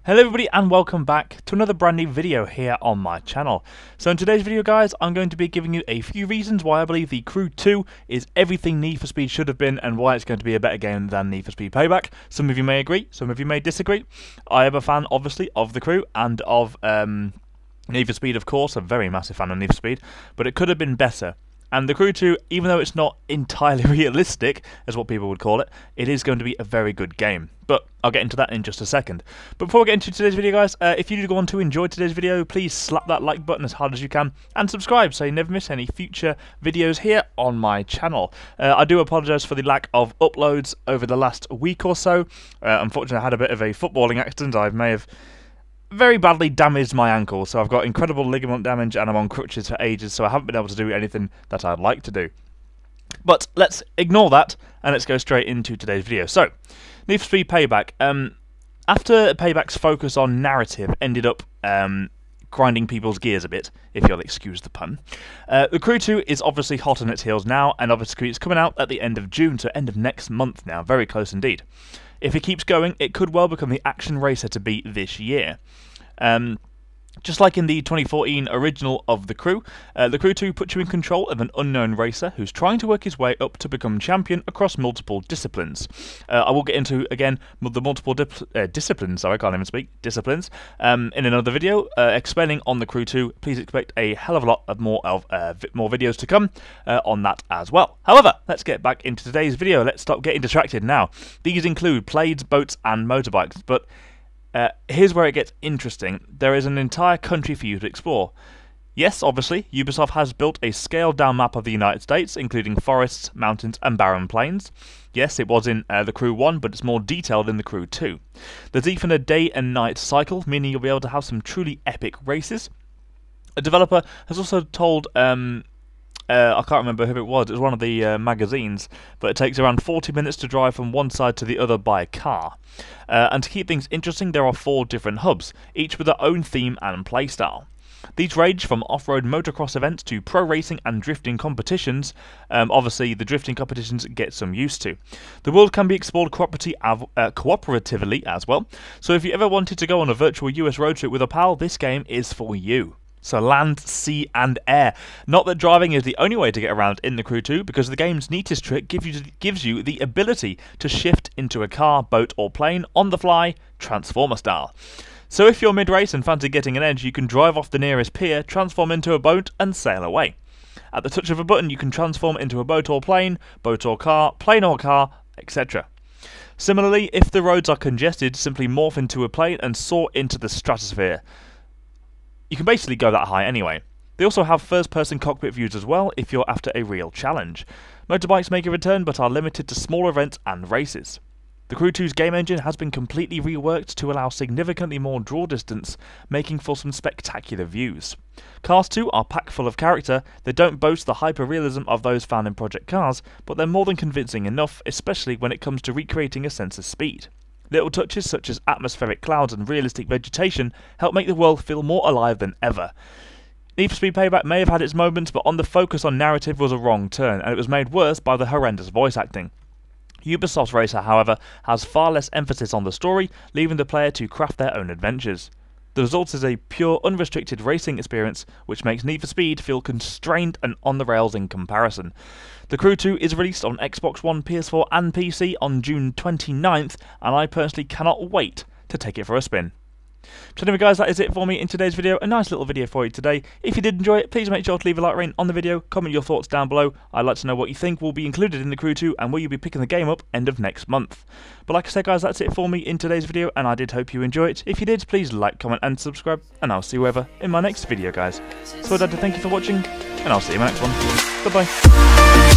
Hello everybody and welcome back to another brand new video here on my channel. So in today's video guys, I'm going to be giving you a few reasons why I believe The Crew 2 is everything Need for Speed should have been and why it's going to be a better game than Need for Speed Payback. Some of you may agree, some of you may disagree. I am a fan obviously of The Crew and of Need for Speed of course, a very massive fan of Need for Speed, but it could have been better. And The Crew 2, even though it's not entirely realistic, as what people would call it, it is going to be a very good game. But I'll get into that in just a second. But before we get into today's video, guys, if you do go on to enjoy today's video, please slap that like button as hard as you can and subscribe so you never miss any future videos here on my channel. I do apologise for the lack of uploads over the last week or so. Unfortunately, I had a bit of a footballing accident. I may have very badly damaged my ankle, so I've got incredible ligament damage and I'm on crutches for ages, so I haven't been able to do anything that I'd like to do. But let's ignore that and let's go straight into today's video. So, Need for Speed Payback. After Payback's focus on narrative ended up grinding people's gears a bit, if you'll excuse the pun, The Crew 2 is obviously hot on its heels now, and obviously it's coming out at the end of June, so end of next month now, very close indeed. If it keeps going, it could well become the action racer to beat this year. Just like in the 2014 original of The Crew, The Crew 2 puts you in control of an unknown racer who's trying to work his way up to become champion across multiple disciplines. I will get into, again, the multiple disciplines, sorry, I can't even speak, disciplines, in another video explaining on The Crew 2. Please expect a hell of a lot of more videos to come on that as well. However, let's get back into today's video. Let's stop getting distracted now. These include planes, boats and motorbikes, but here's where it gets interesting. There is an entire country for you to explore. Yes, obviously, Ubisoft has built a scaled-down map of the United States, including forests, mountains, and barren plains. Yes, it was in The Crew 1, but it's more detailed in The Crew 2. There's even a day and night cycle, meaning you'll be able to have some truly epic races. A developer has also told I can't remember who it was one of the magazines, but it takes around 40 minutes to drive from one side to the other by car. And to keep things interesting, there are 4 different hubs, each with their own theme and playstyle. These range from off-road motocross events to pro racing and drifting competitions. Obviously, the drifting competitions get some used to. The world can be explored cooperatively as well, so if you ever wanted to go on a virtual US road trip with a pal, this game is for you. So land, sea and air. Not that driving is the only way to get around in The Crew 2, because the game's neatest trick gives you the ability to shift into a car, boat or plane on the fly, Transformer style. So if you're mid-race and fancy getting an edge, you can drive off the nearest pier, transform into a boat and sail away. At the touch of a button you can transform into a boat or plane car, plane or car, etc. Similarly, if the roads are congested, simply morph into a plane and soar into the stratosphere. You can basically go that high anyway. They also have first-person cockpit views as well if you're after a real challenge. Motorbikes make a return but are limited to smaller events and races. The Crew 2's game engine has been completely reworked to allow significantly more draw distance, making for some spectacular views. Cars too are packed full of character. They don't boast the hyper-realism of those found in Project Cars, but they're more than convincing enough, especially when it comes to recreating a sense of speed. Little touches such as atmospheric clouds and realistic vegetation help make the world feel more alive than ever. Need for Speed Payback may have had its moments, but the focus on narrative was a wrong turn, and it was made worse by the horrendous voice acting. Ubisoft's Racer, however, has far less emphasis on the story, leaving the player to craft their own adventures. The result is a pure, unrestricted racing experience, which makes Need for Speed feel constrained and on the rails in comparison. The Crew 2 is released on Xbox One, PS4 and PC on June 29th, and I personally cannot wait to take it for a spin. So anyway guys, that is it for me in today's video. A nice little video for you today. If you did enjoy it, please make sure to leave a like rating on the video, comment your thoughts down below. I'd like to know what you think will be included in The Crew 2 and will you be picking the game up end of next month. But like I said guys, that's it for me in today's video, and I did hope you enjoyed it. If you did, please like, comment and subscribe, and I'll see you over in my next video guys. So I'd like to thank you for watching, and I'll see you in my next one. Bye bye.